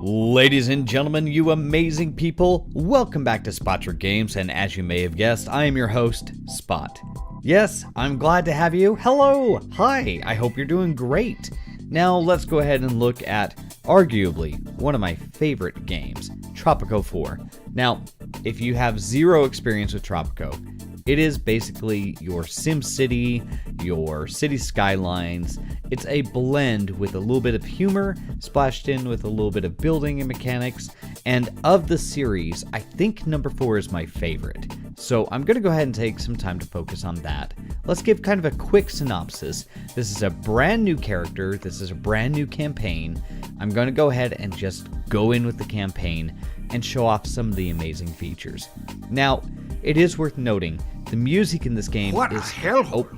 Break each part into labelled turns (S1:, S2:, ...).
S1: Ladies and gentlemen, you amazing people, welcome back to Spotric Games, and as you may have guessed, I am your host, Spot. Yes, I'm glad to have you. Hello! Hi, I hope you're doing great. Now let's go ahead and look at arguably one of my favorite games, Tropico 4. Now, if you have zero experience with Tropico, it is basically your SimCity, your city skylines. It's a blend with a little bit of humor splashed in with a little bit of building and mechanics. And of the series, I think number 4 is my favorite. So I'm going to go ahead and take some time to focus on that. Let's give kind of a quick synopsis. This is a brand new character. This is a brand new campaign. I'm going to go ahead and just go in with the campaign and show off some of the amazing features. Now, it is worth noting, the music in this game
S2: What
S1: is...
S2: a hellhole!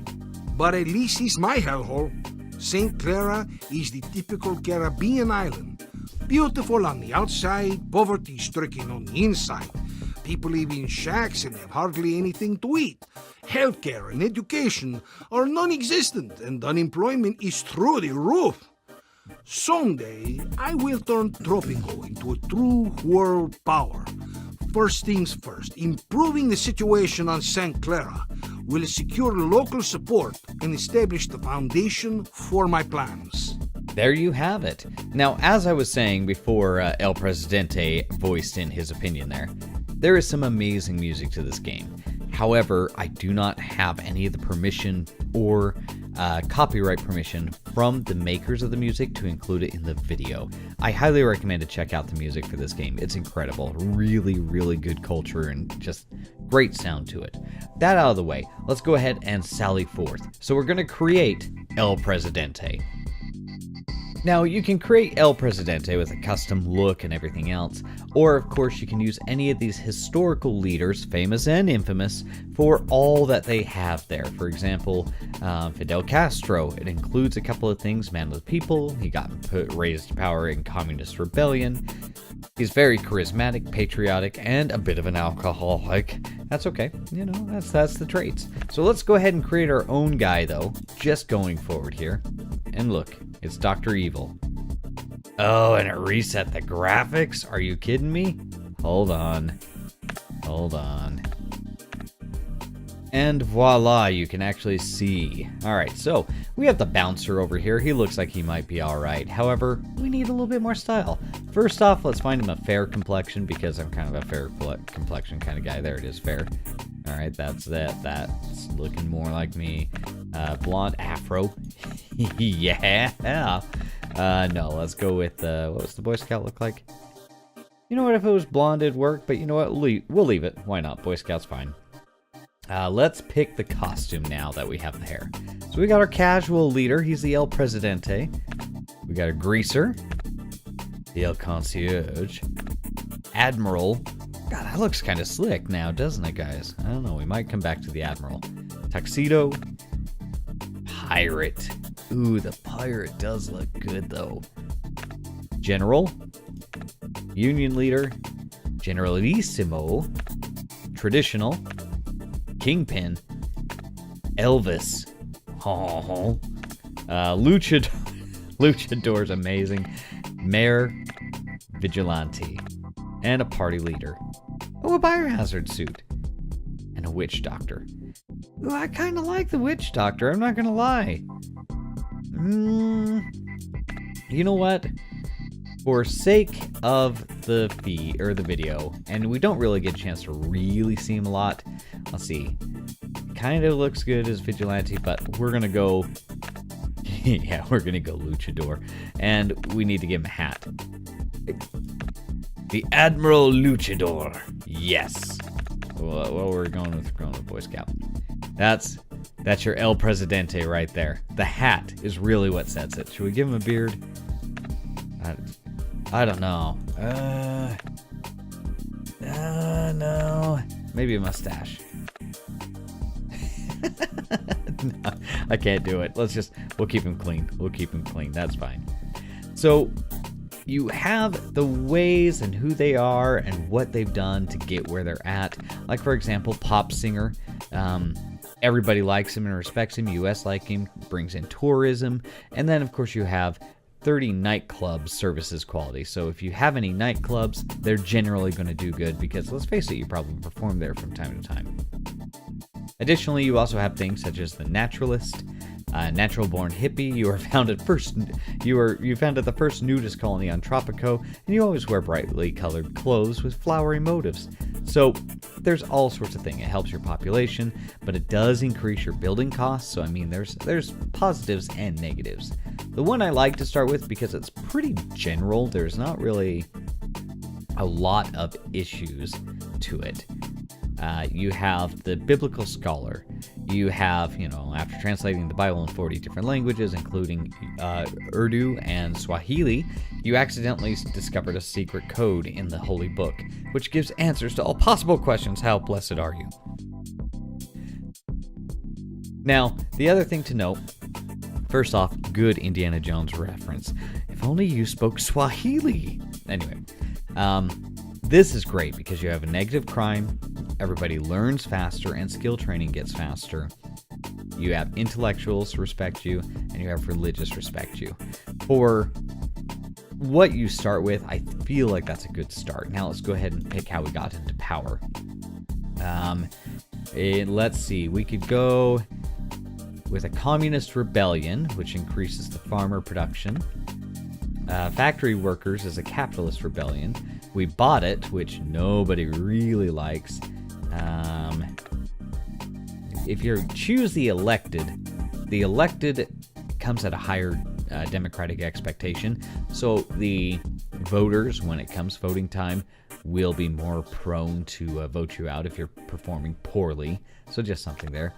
S2: But at least it's my hellhole. St. Clara is the typical Caribbean island. Beautiful on the outside, poverty-stricken on the inside. People live in shacks and have hardly anything to eat. Healthcare and education are non-existent, and unemployment is through the roof. Someday, I will turn Tropico into a true world power. First things first, improving the situation on St. Clara will secure local support and establish the foundation for my plans.
S1: There you have it. Now, as I was saying before El Presidente voiced in his opinion there is some amazing music to this game. However, I do not have any of the permission or copyright permission from the makers of the music to include it in the video. I highly recommend to check out the music for this game. It's incredible. Really, really good culture and just great sound to it. That out of the way, let's go ahead and sally forth. So we're going to create El Presidente. Now, you can create El Presidente with a custom look and everything else, or of course you can use any of these historical leaders, famous and infamous, for all that they have there. For example, Fidel Castro. It includes a couple of things: man of the people, he got raised to power in communist rebellion. He's very charismatic, patriotic, and a bit of an alcoholic. That's okay, you know, that's the traits. So let's go ahead and create our own guy though, just going forward here. And look, it's Dr. Evil. Oh, and it reset the graphics? Are you kidding me? Hold on. And voila, you can actually see. Alright, so we have the bouncer over here. He looks like he might be alright. However, we need a little bit more style. First off, let's find him a fair complexion, because I'm kind of a fair complexion kind of guy. There it is, fair. Alright, that's that. That's looking more like me. Blonde afro. Yeah. No, let's go with, what was the Boy Scout look like? You know what, if it was blonde, it'd work, but you know what, we'll leave it. Why not? Boy Scout's fine. Let's pick the costume now that we have the hair. So we got our casual leader. He's the El Presidente. We got a greaser. The El Concierge. Admiral. God, that looks kind of slick now, doesn't it, guys? I don't know. We might come back to the Admiral. Tuxedo. Pirate. Ooh, the pirate does look good, though. General. Union leader. Generalissimo. Traditional. Kingpin. Elvis. Oh. Luchador. Luchador's amazing. Mayor. Vigilante. And a party leader. Oh, a biohazard suit. And a witch doctor. Ooh, I kind of like the witch doctor, I'm not going to lie. You know what? For sake of the video, and we don't really get a chance to really see him a lot. Let's see. Kind of looks good as Vigilante, but we're going to go... yeah, we're going to go Luchador. And we need to give him a hat. The Admiral Luchador. Yes. Well, we're going with Boy Scout. That's your El Presidente right there. The hat is really what sets it. Should we give him a beard? I don't know. No. Maybe a mustache. No, I can't do it. We'll keep him clean. That's fine. So, you have the ways and who they are and what they've done to get where they're at. Like, for example, pop singer. Everybody likes him and respects him. U.S. like him, brings in tourism. And then, of course, you have 30 nightclub services quality. So if you have any nightclubs, they're generally going to do good because, let's face it, you probably perform there from time to time. Additionally, you also have things such as the naturalist, natural-born hippie. You founded the first nudist colony on Tropico, and you always wear brightly colored clothes with flowery motifs. So there's all sorts of things. It helps your population, but it does increase your building costs. So I mean, there's positives and negatives. The one I like to start with because it's pretty general. There's not really a lot of issues to it. You have the biblical scholar. You have, after translating the Bible in 40 different languages, including Urdu and Swahili, you accidentally discovered a secret code in the Holy Book, which gives answers to all possible questions. How blessed are you? Now, the other thing to note, first off, good Indiana Jones reference. If only you spoke Swahili. Anyway, this is great because you have a negative crime, everybody learns faster, and skill training gets faster. You have intellectuals respect you, and you have religious respect you. For what you start with, I feel like that's a good start. Now let's go ahead and pick how we got into power. Let's see, we could go with a communist rebellion, which increases the farmer production. Factory workers is a capitalist rebellion. We bought it, which nobody really likes. If you choose the elected comes at a higher democratic expectation. So the voters, when it comes voting time, will be more prone to vote you out if you're performing poorly. So just something there.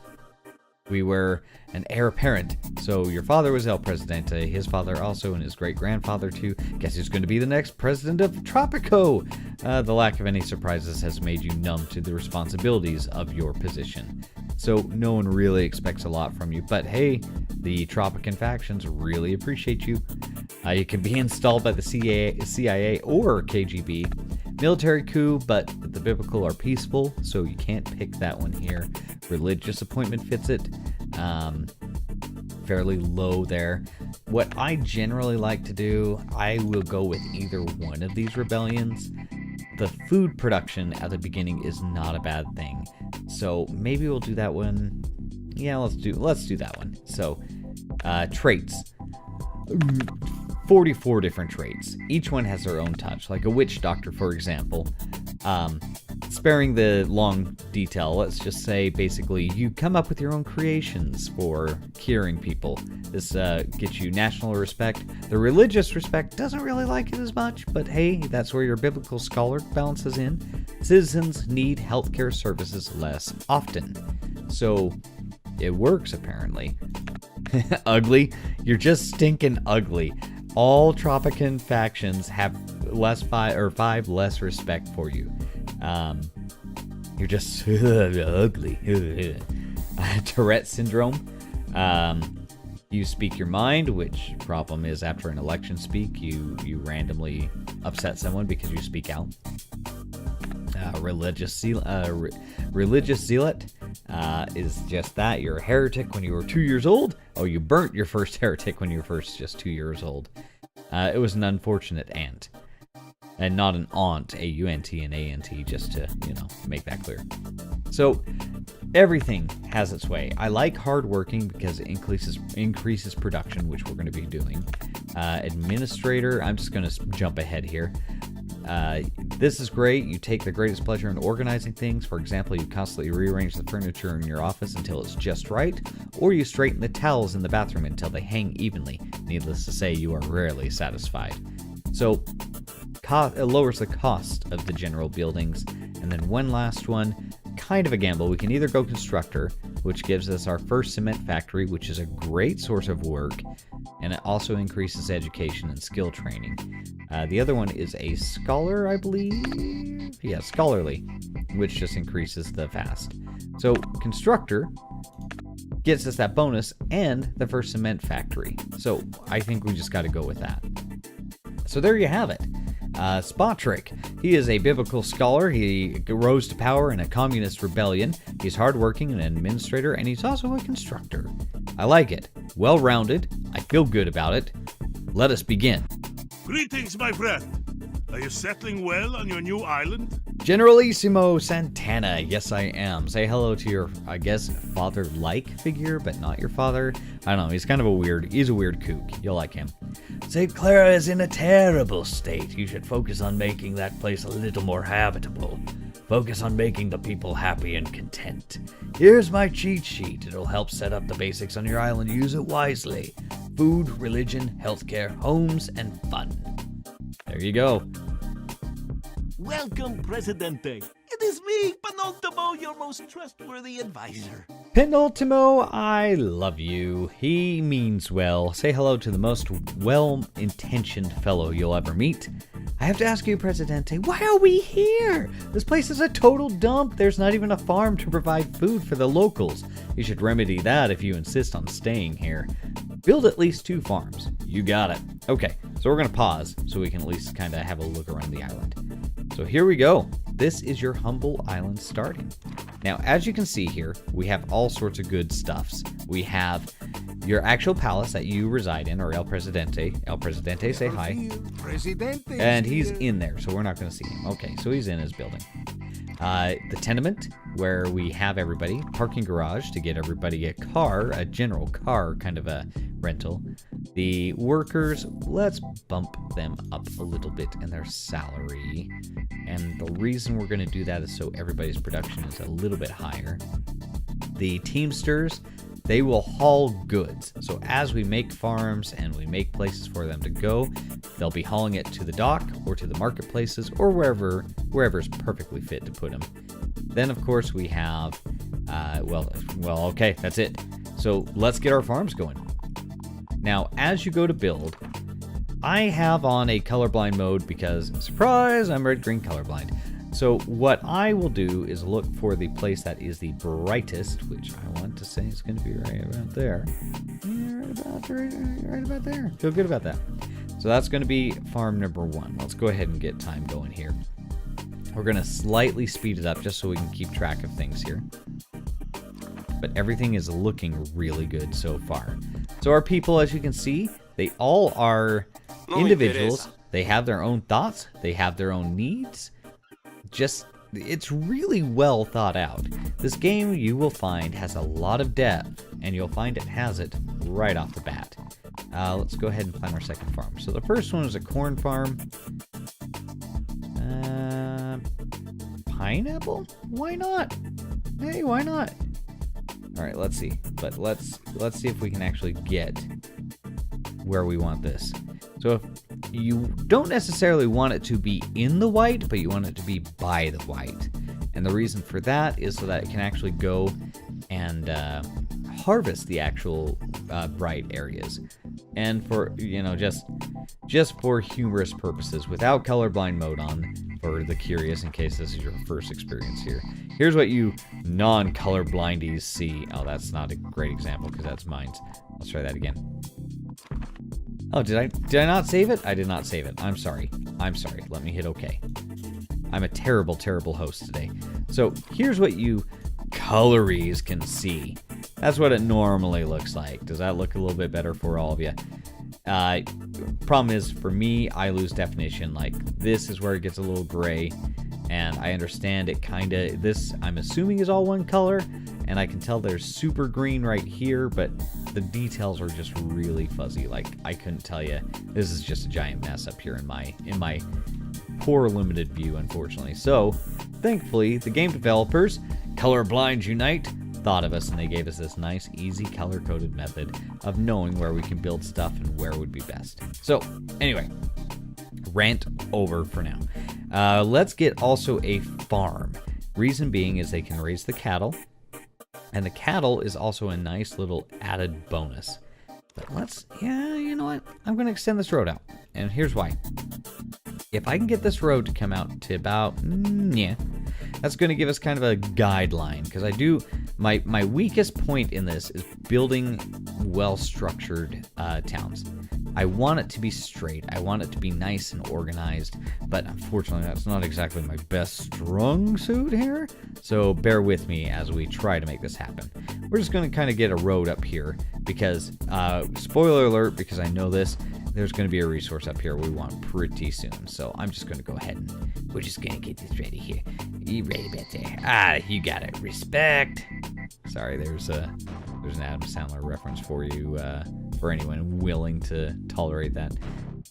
S1: We were an heir apparent. So your father was El Presidente, his father also, and his great-grandfather too. Guess who's going to be the next president of Tropico? The lack of any surprises has made you numb to the responsibilities of your position. So no one really expects a lot from you. But hey, the Tropican factions really appreciate you. You can be installed by the CIA or KGB. Military coup, but the biblical are peaceful, so you can't pick that one here. Religious appointment fits it. Fairly low there. What I generally like to do, I will go with either one of these rebellions. The food production at the beginning is not a bad thing, so maybe we'll do that one. Yeah, let's do that one. So, traits. 44 different traits. Each one has their own touch, like a witch doctor, for example. Sparing the long detail, let's just say basically you come up with your own creations for curing people. This gets you national respect. The religious respect doesn't really like it as much, but hey, that's where your biblical scholar balances in. Citizens need healthcare services less often. So it works, apparently. Ugly? You're just stinking ugly. All Tropican factions have five less respect for you. You're just ugly. Tourette syndrome. You speak your mind, which problem is after an election speak, you randomly upset someone because you speak out. Religious zealot is just that. You're a heretic when you were 2 years old. Oh, you burnt your first heretic when you were just 2 years old. It was an unfortunate aunt. And not an aunt, A-U-N-T and A-N-T, just to, make that clear. So, everything has its way. I like hardworking because it increases production, which we're going to be doing. Administrator, I'm just going to jump ahead here. This is great. You take the greatest pleasure in organizing things. For example, you constantly rearrange the furniture in your office until it's just right, or you straighten the towels in the bathroom until they hang evenly. Needless to say, you are rarely satisfied. So, it lowers the cost of the general buildings. And then one last one, kind of a gamble. We can either go constructor, which gives us our first cement factory, which is a great source of work, and it also increases education and skill training. The other one is a scholar, I believe. Yeah, scholarly, which just increases the fast. So constructor gets us that bonus and the first cement factory. So I think we just got to go with that. So there you have it. Spotric. He is a biblical scholar. He rose to power in a communist rebellion. He's hardworking, an administrator, and he's also a constructor. I like it. Well-rounded. I feel good about it. let us begin.
S3: Greetings, my friend. Are you settling well on your new island?
S1: Generalissimo Santana, yes I am. Say hello to your, I guess, father-like figure, but not your father. I don't know, he's a weird kook. You'll like him. St. Clara is in a terrible state. You should focus on making that place a little more habitable. Focus on making the people happy and content. Here's my cheat sheet. It'll help set up the basics on your island. Use it wisely. Food, religion, healthcare, homes, and fun. There you go.
S4: Welcome, Presidente. It is me, Penultimo, your most trustworthy advisor.
S1: Penultimo, I love you. He means well. Say hello to the most well-intentioned fellow you'll ever meet. I have to ask you, Presidente, why are we here? This place is a total dump. There's not even a farm to provide food for the locals. You should remedy that if you insist on staying here. Build at least 2 farms. You got it. Okay, so we're going to pause so we can at least kind of have a look around the island. So here we go. This is your humble island starting. Now, as you can see here, we have all sorts of good stuffs. We have your actual palace that you reside in, or El Presidente. El Presidente, say hi.
S2: Presidente.
S1: And he's in there, so we're not going to see him. Okay, so he's in his building. The tenement, where we have everybody. Parking garage to get everybody a car, a general car kind of a rental. The workers, let's bump them up a little bit in their salary. And the reason we're going to do that is so everybody's production is a little bit higher. The teamsters, they will haul goods. So as we make farms and we make places for them to go, they'll be hauling it to the dock or to the marketplaces or wherever's perfectly fit to put them. Then, of course, we have, okay, that's it. So let's get our farms going. Now, as you go to build, I have on a colorblind mode because, surprise, I'm red-green colorblind. So what I will do is look for the place that is the brightest, which I want to say is going to be right about there. Right about there. Feel good about that. So that's going to be farm number 1. Let's go ahead and get time going here. We're going to slightly speed it up just so we can keep track of things here. But everything is looking really good so far. So our people, as you can see, they all are individuals. They have their own thoughts. They have their own needs. It's really well thought out. This game, you will find, has a lot of depth, and you'll find it has it right off the bat. Let's go ahead and plan our second farm. So the first one is a corn farm. Pineapple? Why not? Hey, why not? All right, let's see. But let's see if we can actually get where we want this. So if you don't necessarily want it to be in the white, but you want it to be by the white. And the reason for that is so that it can actually go and harvest the actual bright areas. And for, just for humorous purposes, without colorblind mode on, for the curious, in case this is your first experience here. Here's what you non-colorblind-ies see. Oh, that's not a great example because that's mine. Let's try that again. Oh, did I not save it? I did not save it. I'm sorry. Let me hit OK. I'm a terrible, terrible host today. So here's what you colories can see. That's what it normally looks like. Does that look a little bit better for all of you? Problem is, for me, I lose definition. Like, this is where it gets a little gray, and I understand it this, I'm assuming, is all one color, and I can tell there's super green right here, but the details are just really fuzzy. Like, I couldn't tell you. This is just a giant mess up here in my poor limited view, unfortunately. So, thankfully, the game developers, Colorblind Unite, thought of us, and they gave us this nice, easy, color-coded method of knowing where we can build stuff and where would be best. So, anyway, rant over for now. Let's get also a farm. Reason being is they can raise the cattle, and the cattle is also a nice little added bonus. But you know what? I'm going to extend this road out, and here's why. If I can get this road to come out to about, that's going to give us kind of a guideline, because I do, my weakest point in this is building well-structured towns. I want it to be straight. I want it to be nice and organized, but unfortunately that's not exactly my best strong suit here. So bear with me as we try to make this happen. We're just going to kind of get a road up here because, spoiler alert, because I know this, there's going to be a resource up here we want pretty soon. So I'm just going to go ahead and we're just going to get this ready here. You ready back there? Ah, you got it. Respect. Sorry, there's an Adam Sandler reference for you, for anyone willing to tolerate that.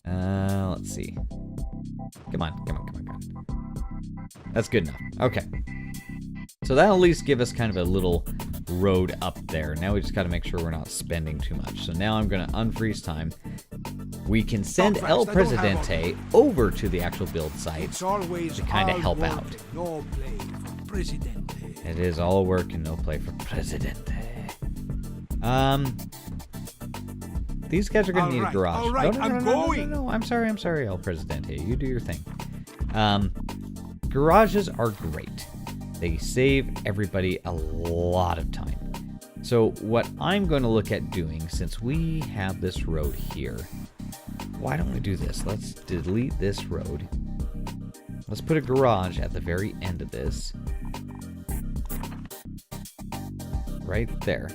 S1: Let's see. Come on. That's good enough. Okay. So that'll at least give us kind of a little road up there. Now we just got to make sure we're not spending too much. So now I'm going to unfreeze time. We can send El Presidente over to the actual build site to kind of help out.
S2: No play for Presidente.
S1: It is all work and no play for Presidente. These guys are going to need a garage.
S2: All right, I'm going.
S1: No, I'm sorry, El Presidente. You do your thing. Garages are great. They save everybody a lot of time. So what I'm going to look at doing, since we have this road here, why don't we do this? Let's delete this road. Let's put a garage at the very end of this. Right there.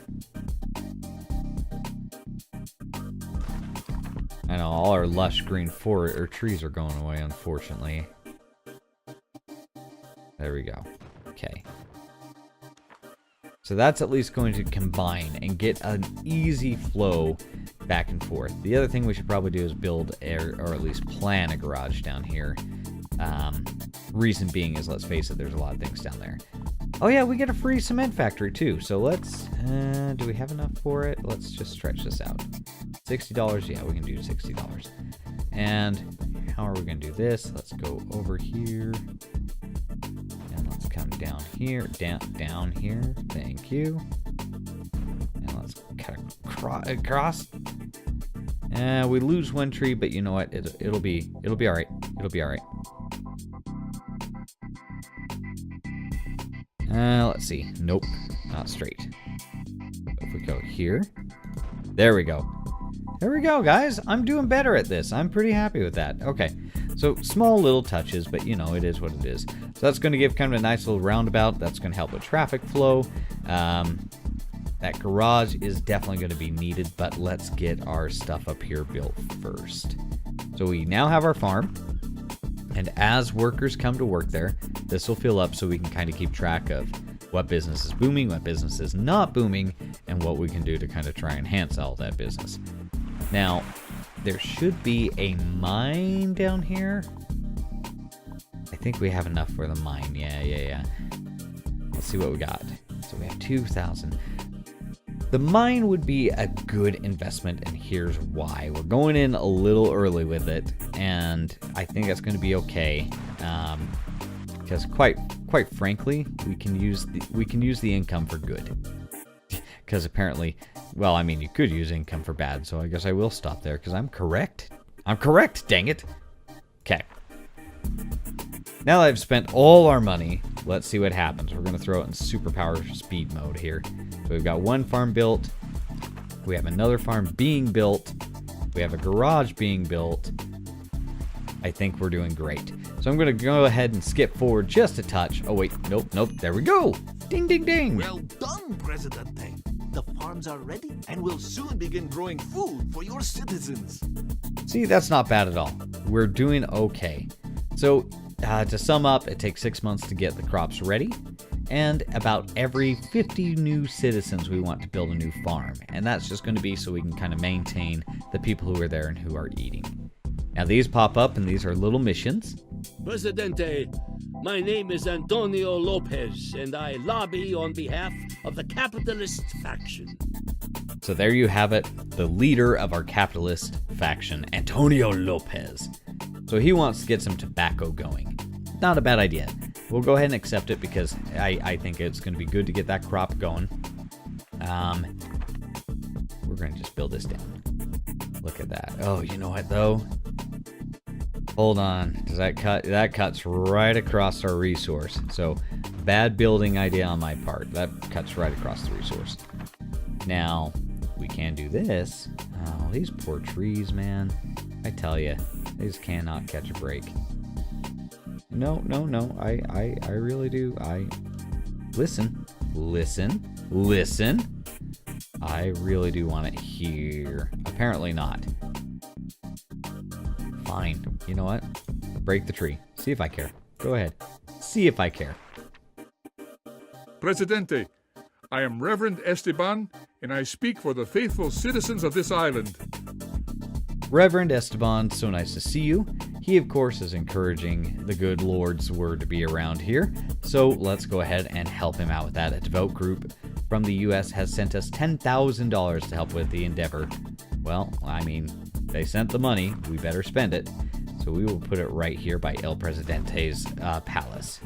S1: I know all our lush green trees are going away, unfortunately. There we go. Okay. So that's at least going to combine and get an easy flow back and forth. The other thing we should probably do is build or at least plan a garage down here. Reason being is, let's face it, there's a lot of things down there. Oh yeah, we get a free cement factory too. So let's, do we have enough for it? Let's just stretch this out. $60, yeah, we can do $60. And how are we going to do this? Let's go over here. And let's come down here, down here. Thank you. And let's cut across. We lose one tree, but you know what? It'll be all right. It'll be all right. Let's see. Nope, not straight. If we go here, there we go. There we go, guys. I'm doing better at this. I'm pretty happy with that. Okay, so small little touches, but you know, it is what it is. So that's going to give kind of a nice little roundabout. That's going to help with traffic flow. That garage is definitely going to be needed, but let's get our stuff up here built first. So we now have our farm. And as workers come to work there, this will fill up so we can kind of keep track of what business is booming, what business is not booming, and what we can do to kind of try and enhance all that business. Now, there should be a mine down here. I think we have enough for the mine. Yeah. Let's see what we got. So we have 2,000. The mine would be a good investment, and here's why. We're going in a little early with it, and I think that's going to be okay. Because quite frankly, we can use the income for good. Because apparently, well, I mean, you could use income for bad, so I guess I will stop there because I'm correct. I'm correct, dang it. Okay. Now that I've spent all our money, let's see what happens. We're going to throw it in superpower speed mode here. So we've got one farm built. We have another farm being built. We have a garage being built. I think we're doing great. So I'm going to go ahead and skip forward just a touch. Oh, wait. Nope. There we go. Ding, ding, ding.
S4: Well done, Presidente. The farms are ready and will soon begin growing food for your citizens.
S1: See, that's not bad at all. We're doing okay. So to sum up, it takes 6 months to get the crops ready. And about every 50 new citizens, we want to build a new farm. And that's just going to be so we can kind of maintain the people who are there and who are eating. Now these pop up, and these are little missions.
S5: Presidente, my name is Antonio Lopez, and I lobby on behalf of the capitalist faction.
S1: So there you have it, the leader of our capitalist faction, Antonio Lopez. So he wants to get some tobacco going. Not a bad idea. We'll go ahead and accept it because I think it's going to be good to get that crop going. We're going to just build this down. Look at that. Oh, you know what though? Hold on. Does that cut? That cuts right across our resource. So bad building idea on my part. That cuts right across the resource. Now we can do this. Oh, these poor trees, man. I tell you, they just cannot catch a break. No. I really do. Listen. I really do want it here. Apparently not. Fine. You know what? Break the tree. See if I care. Go ahead. See if I care.
S6: Presidente, I am Reverend Esteban, and I speak for the faithful citizens of this island.
S1: Reverend Esteban, so nice to see you. He, of course, is encouraging the good Lord's word to be around here, so let's go ahead and help him out with that. A devout group from the U.S. has sent us $10,000 to help with the endeavor. Well, I mean, they sent the money. We better spend it. So we will put it right here by El Presidente's palace.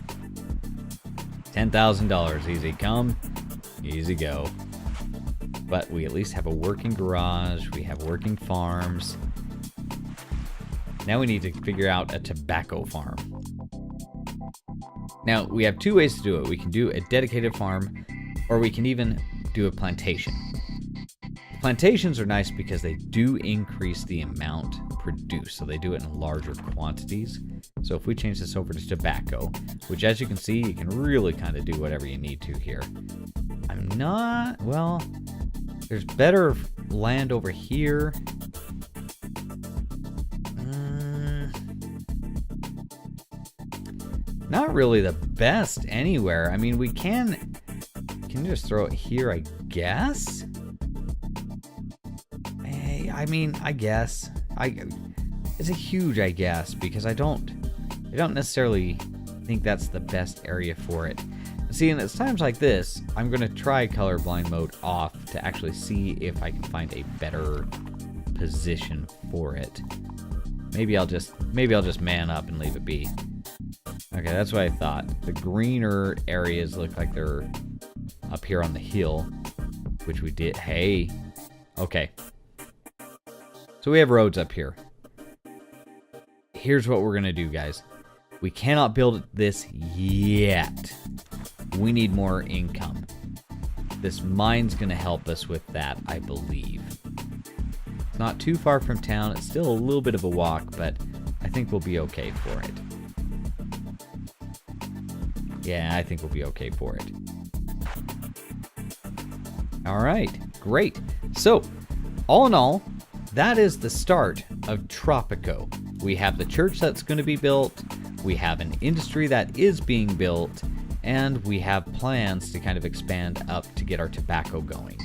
S1: $10,000. Easy come, easy go. But we at least have a working garage. We have working farms. Now we need to figure out a tobacco farm. Now, we have two ways to do it. We can do a dedicated farm, or we can even do a plantation. Plantations are nice because they do increase the amount produced, so they do it in larger quantities. So if we change this over to tobacco, which as you can see, you can really kind of do whatever you need to here. There's better land over here. Not really the best anywhere. I mean, we can just throw it here, I guess. I guess. It's a huge I guess, because I don't necessarily think that's the best area for it. See, and it's times like this, I'm going to try colorblind mode off to actually see if I can find a better position for it. Maybe I'll just man up and leave it be. Okay, that's what I thought. The greener areas look like they're up here on the hill, which we did. Hey. Okay. So we have roads up here. Here's what we're going to do, guys. We cannot build this yet. We need more income. This mine's going to help us with that, I believe. It's not too far from town. It's still a little bit of a walk, but I think we'll be okay for it. Yeah, I think we'll be okay for it. All right, great. So, all in all, that is the start of Tropico. We have the church that's going to be built, we have an industry that is being built, and we have plans to kind of expand up to get our tobacco going.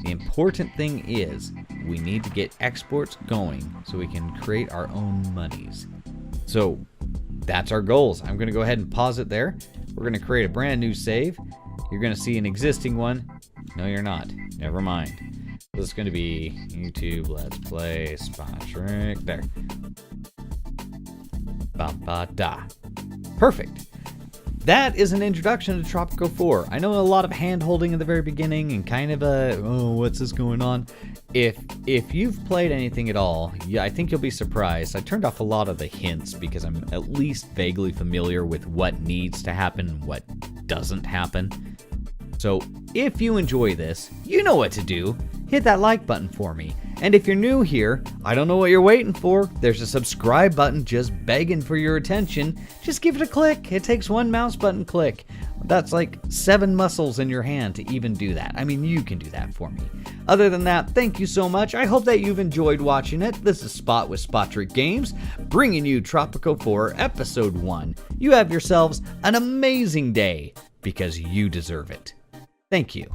S1: The important thing is we need to get exports going so we can create our own monies. So that's our goals. I'm going to go ahead and pause it there. We're going to create a brand new save. You're going to see an existing one. No, you're not. Never mind. This is going to be YouTube Let's Play Spotric. There. Ba-ba-da. Perfect. That is an introduction to Tropico 4. I know a lot of hand-holding in the very beginning and kind of a, oh, what's this going on? If you've played anything at all, yeah, I think you'll be surprised. I turned off a lot of the hints because I'm at least vaguely familiar with what needs to happen and what doesn't happen. So if you enjoy this, you know what to do. Hit that like button for me. And if you're new here, I don't know what you're waiting for. There's a subscribe button just begging for your attention. Just give it a click. It takes one mouse button click. That's like 7 muscles in your hand to even do that. I mean, you can do that for me. Other than that, thank you so much. I hope that you've enjoyed watching it. This is Spot with Spotric Games, bringing you Tropico 4 Episode 1. You have yourselves an amazing day, because you deserve it. Thank you.